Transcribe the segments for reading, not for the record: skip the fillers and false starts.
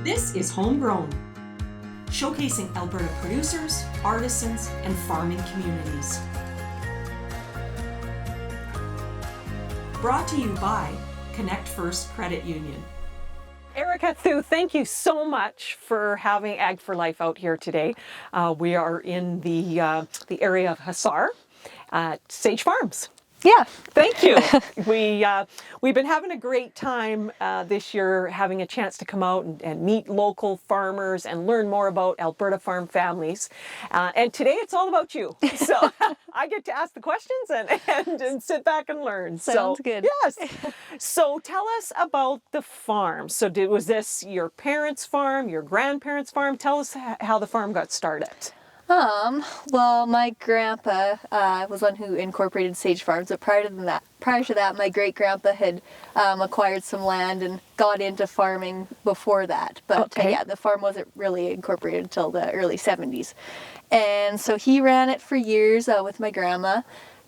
This is Homegrown, showcasing Alberta producers, artisans, and farming communities. Brought to you by Connect First Credit Union. Erica Thu, thank you so much for having Ag for Life out here today. We are in the area of Hussar at Sage Farms. Yeah. Thank you. We've been having a great time this year, having a chance to come out and meet local farmers and learn more about Alberta farm families. And today it's all about you. So I get to ask the questions and sit back and learn. Sounds good. Yes. So tell us about the farm. So was this your parents' farm, your grandparents' farm? Tell us how the farm got started. Well, my grandpa was one who incorporated Sage Farms, but prior to that, my great grandpa had acquired some land and got into farming before that. But Okay. yeah, the farm wasn't really incorporated until the early 70s. And so he ran it for years with my grandma.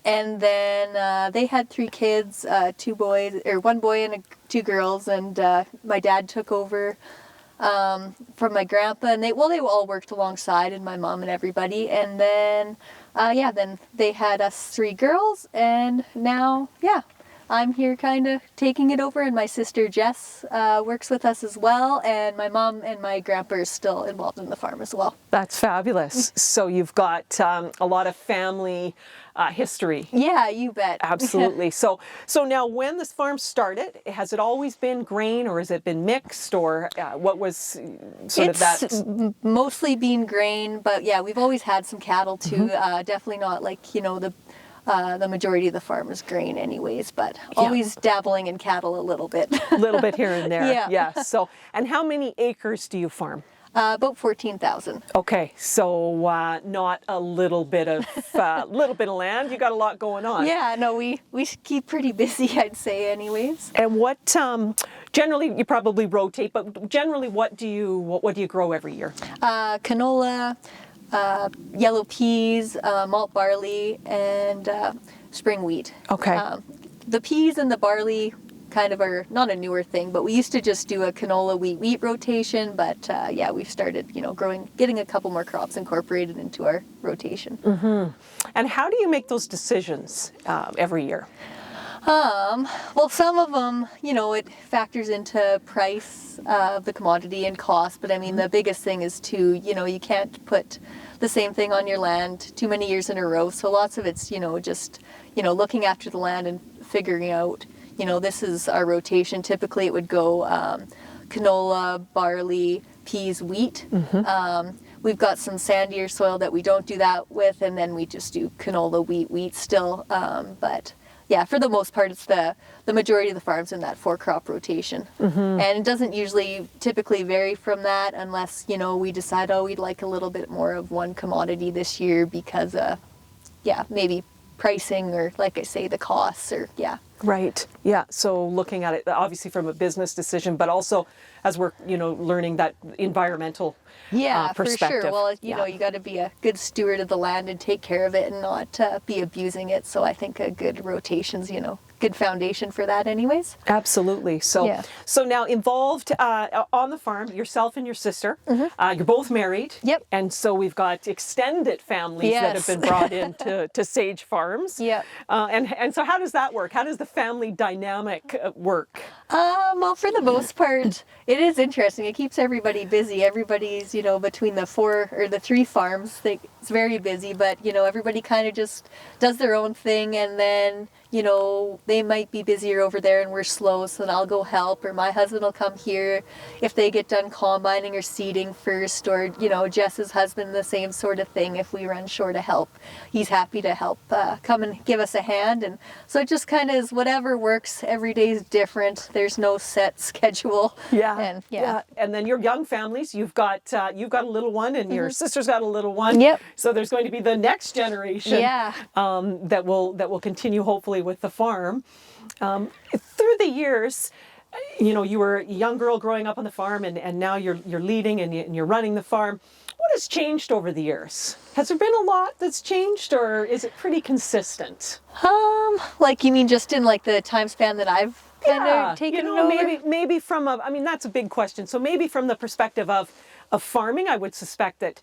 And then they had 3 kids, 2 boys, or 1 boy and 2 girls. And my dad took over from my grandpa, and they all worked alongside, and my mom and everybody. And then then they had us 3 girls, and now I'm here kind of taking it over, and my sister Jess works with us as well, and my mom and my grandpa are still involved in the farm as well. That's fabulous. So you've got a lot of family history. Yeah, you bet. Absolutely. So now when this farm started, has it always been grain, or has it been mixed, or what was sort of that? It's mostly been grain, but yeah, we've always had some cattle too. Definitely not like, the majority of the farm is grain anyways, but always dabbling in cattle a little bit. A little bit here and there. Yeah. So, and how many acres do you farm? About 14,000. Okay, so not a little bit of land. You got a lot going on. Yeah, no, we keep pretty busy, I'd say, anyways. And what generally you probably rotate, but generally what do you grow every year? Canola, yellow peas, malt barley, and spring wheat. Okay. The peas and the barley kind of are not a newer thing, but we used to just do a canola wheat rotation, but we've started getting a couple more crops incorporated into our rotation. And how do you make those decisions every year? Well, some of them, it factors into price of the commodity and cost, but I mean, the biggest thing is you can't put the same thing on your land too many years in a row. So lots of it's, just, looking after the land and figuring out, this is our rotation. Typically it would go canola, barley, peas, wheat. We've got some sandier soil that we don't do that with, and then we just do canola, wheat still. But yeah, for the most part, it's the majority of the farms in that 4-crop rotation. And it doesn't typically vary from that unless, we decide, we'd like a little bit more of one commodity this year because, maybe pricing or, like I say, the costs or, Right. Yeah. So looking at it, obviously from a business decision, but also as we're, learning that environmental perspective. For sure. Well, you got to be a good steward of the land and take care of it and not be abusing it. So I think a good rotation's, good foundation for that anyways. Absolutely. So now involved on the farm, yourself and your sister, you're both married. Yep. And so we've got extended families that have been brought into to Sage Farms. Yep. And so how does that work? How does the family dynamic work? Well, for the most part, it is interesting. It keeps everybody busy. Everybody's, between the 4 or the 3 farms, it's very busy, but, everybody kind of just does their own thing, and then, they might be busier over there and we're slow, so then I'll go help, or my husband will come here if they get done combining or seeding first, or, Jess's husband, the same sort of thing. If we run short of help, he's happy to help come and give us a hand. And so it just kind of is whatever works. Every day is different. There's no set schedule. And then your young families, you've got a little one, and your sister's got a little one. Yep. So there's going to be the next generation that will continue hopefully with the farm. Through the years, you were a young girl growing up on the farm, and now you're leading and you're running the farm. What has changed over the years? Has there been a lot that's changed, or is it pretty consistent? Like, you mean just in like the time span that I've kind of taken you know, it over? maybe from a, I mean, that's a big question. So maybe from the perspective of farming, I would suspect that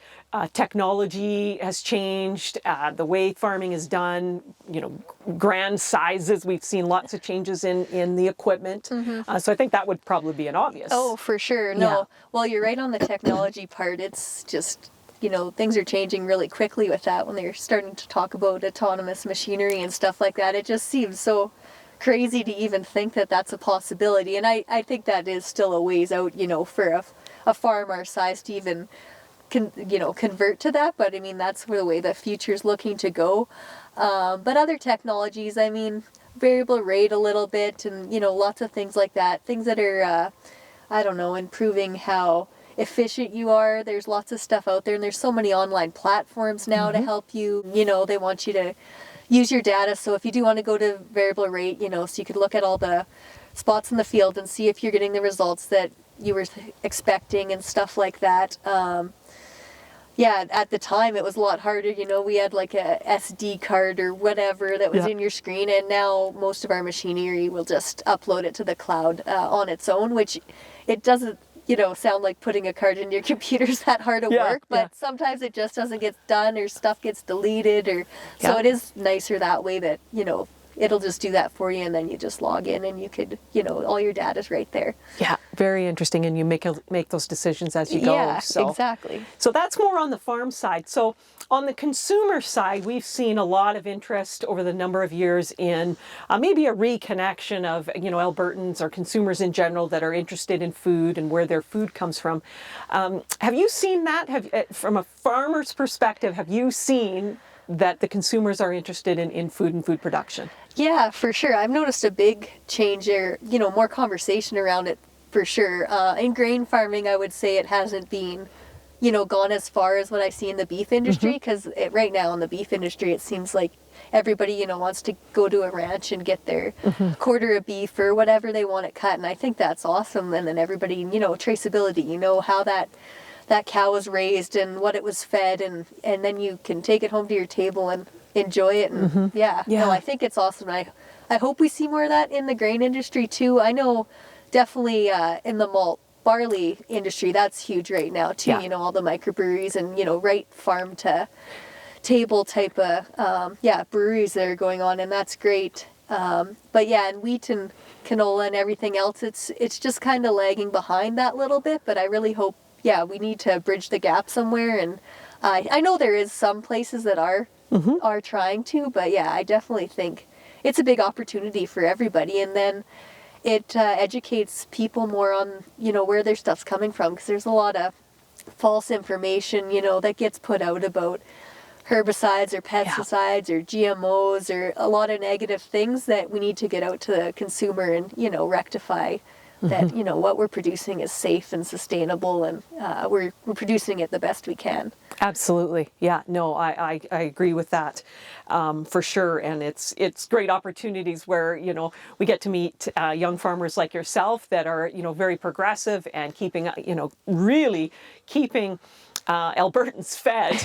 technology has changed, the way farming is done, you know, grand sizes. We've seen lots of changes in the equipment. So I think that would probably be an obvious. Oh, for sure. No. Yeah. Well, you're right on the technology part. It's just, you know, things are changing really quickly with that when they're starting to talk about autonomous machinery and stuff like that. It just seems so crazy to even think that that's a possibility. And I think that is still a ways out, you know, for a farm our size to even convert to that. But I mean, that's where the way the future's looking to go. But other technologies, I mean, variable rate a little bit, and you know, lots of things like that. Things that are, I don't know, improving how efficient you are. There's lots of stuff out there, and there's so many online platforms now to help you. You know, they want you to use your data. So if you do want to go to variable rate, you know, so you could look at all the spots in the field and see if you're getting the results that you were expecting and stuff like that. Yeah, at the time it was a lot harder. You know, we had like a SD card or whatever that was in your screen, and now most of our machinery will just upload it to the cloud on its own, which it doesn't, you know, sound like putting a card in your computer is that hard to work, but sometimes it just doesn't get done, or stuff gets deleted, or so it is nicer that way that, you know, it'll just do that for you, and then you just log in and you could, you know, all your data's right there. Yeah, very interesting, and you make those decisions as you go. Yeah, so. exactly. So that's more on the farm side. So on the consumer side, we've seen a lot of interest over the number of years in maybe a reconnection of, you know, Albertans or consumers in general that are interested in food and where their food comes from. Have you seen that? From a farmer's perspective, have you seen that the consumers are interested in food and food production? Yeah, for sure. I've noticed a big change there, you know, more conversation around it for sure. In grain farming, I would say it hasn't been, you know, gone as far as what I see in the beef industry, because right now in the beef industry, it seems like everybody, you know, wants to go to a ranch and get their quarter of beef or whatever they want it cut. And I think that's awesome. And then everybody, you know, traceability, you know, how that cow was raised and what it was fed, and then you can take it home to your table and enjoy it. And no, I think it's awesome. I hope we see more of that in the grain industry too. I know definitely in the malt barley industry, that's huge right now too. You know, all the microbreweries and, you know, right farm to table type of breweries that are going on, and that's great. But yeah, and wheat and canola and everything else, it's just kind of lagging behind that little bit. But I really hope, we need to bridge the gap somewhere, and I know there is some places that are trying to, but yeah, I definitely think it's a big opportunity for everybody, and then it educates people more on, you know, where their stuff's coming from, because there's a lot of false information, you know, that gets put out about herbicides or pesticides or GMOs or a lot of negative things that we need to get out to the consumer and, you know, rectify that, you know, what we're producing is safe and sustainable, and we're producing it the best we can. Absolutely. Yeah, no, I agree with that for sure. And it's great opportunities where, you know, we get to meet young farmers like yourself that are, you know, very progressive and keeping, you know, really keeping Albertans fed.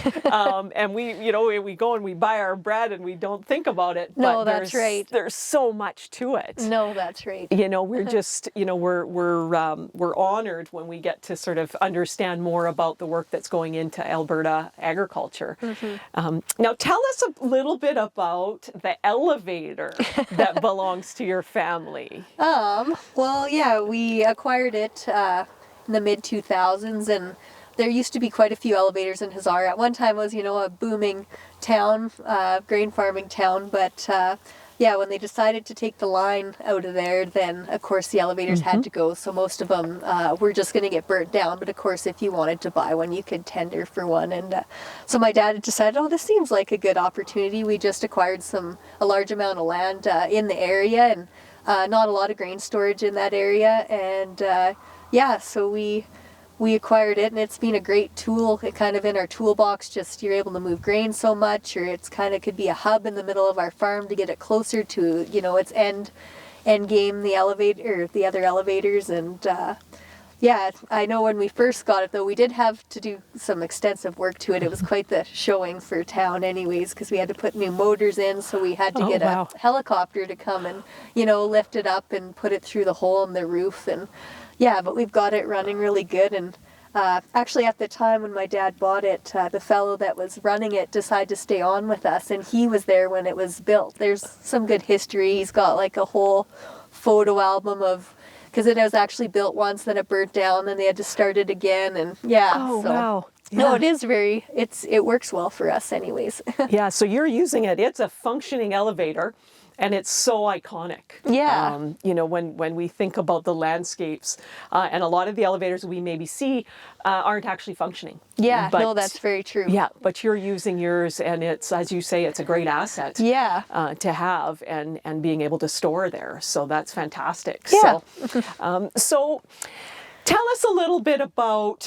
And we, you know, we go and we buy our bread and we don't think about it. No, but that's right. There's so much to it. No, that's right. You know, we're just, you know, we're honored when we get to sort of understand more about the work that's going into Alberta agriculture. Now, tell us a little bit about the elevator that belongs to your family. Well, yeah, we acquired it in the mid 2000s, and there used to be quite a few elevators in Huszar. At one time it was, you know, a booming town, grain farming town, but when they decided to take the line out of there, then of course the elevators had to go, so most of them were just going to get burnt down. But of course, if you wanted to buy one, you could tender for one, and so my dad decided, this seems like a good opportunity. We just acquired a large amount of land in the area, and not a lot of grain storage in that area, and so we acquired it, and it's been a great tool. It kind of in our toolbox, just you're able to move grain so much, or it's kind of could be a hub in the middle of our farm to get it closer to, you know, its end game, the elevator, or the other elevators, and Yeah, I know when we first got it, though, we did have to do some extensive work to it. It was quite the showing for town anyways, because we had to put new motors in, so we had to Oh, get wow. a helicopter to come and, lift it up and put it through the hole in the roof. And yeah, but we've got it running really good. And actually, at the time when my dad bought it, the fellow that was running it decided to stay on with us, and he was there when it was built. There's some good history. He's got like a whole photo album of, because it was actually built once, then it burnt down, then they had to start it again, and yeah. Oh, so, wow. No, Yeah. it is it works well for us anyways. Yeah, so you're using it. It's a functioning elevator, and it's so iconic. Yeah. When we think about the landscapes, and a lot of the elevators we maybe see aren't actually functioning. Yeah, But- no, that's very true. Yeah, but you're using yours, and it's, as you say, it's a great asset. Yeah. To have and being able to store there. So that's fantastic. Yeah. So tell us a little bit about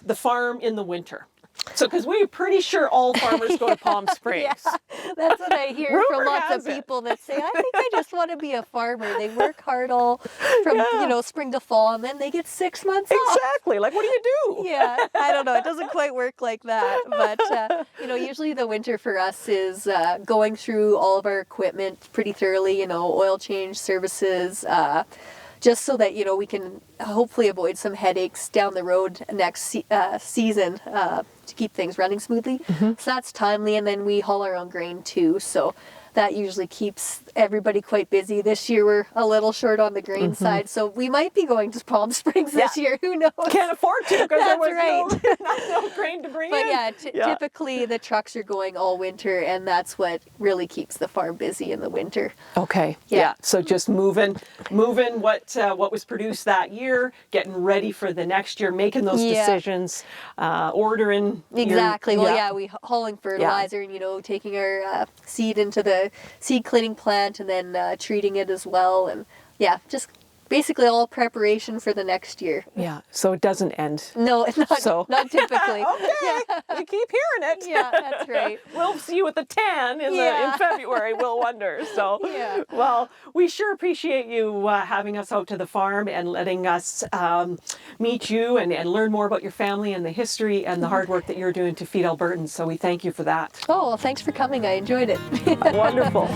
the farm in the winter. So, because we're pretty sure all farmers go to Palm Springs. Yeah, that's what I hear from Rumor lots has of it. people that say, I think I just want to be a farmer. They work hard all from, Yeah. spring to fall, and then they get 6 months off. Exactly. Like, what do you do? Yeah, I don't know. It doesn't quite work like that. But, usually the winter for us is going through all of our equipment pretty thoroughly, oil change services, just so that, we can hopefully avoid some headaches down the road next season to keep things running smoothly. So that's timely. And then we haul our own grain too. So that usually keeps everybody quite busy. This year we're a little short on the grain side, so we might be going to Palm Springs this year. Who knows? Can't afford to because there That's was no grain to bring But in. yeah, Yeah. typically the trucks are going all winter, and that's what really keeps the farm busy in the winter. Okay. Yeah. Yeah. So just moving what was produced that year, getting ready for the next year, making those Yeah. decisions, ordering. your- Exactly. Well, yeah, we hauling fertilizer and taking our seed into the seed cleaning plant and then treating it as well, and yeah, just basically all preparation for the next year. Yeah. So it doesn't end. No, not So- not typically. Okay. We keep hearing it. Yeah, that's right. We'll see you with a tan in Yeah. February. We'll wonder. So, Yeah. well, we sure appreciate you having us out to the farm and letting us meet you and learn more about your family and the history and the hard work that you're doing to feed Albertans. So we thank you for that. Oh, well, thanks for coming. I enjoyed it. Wonderful.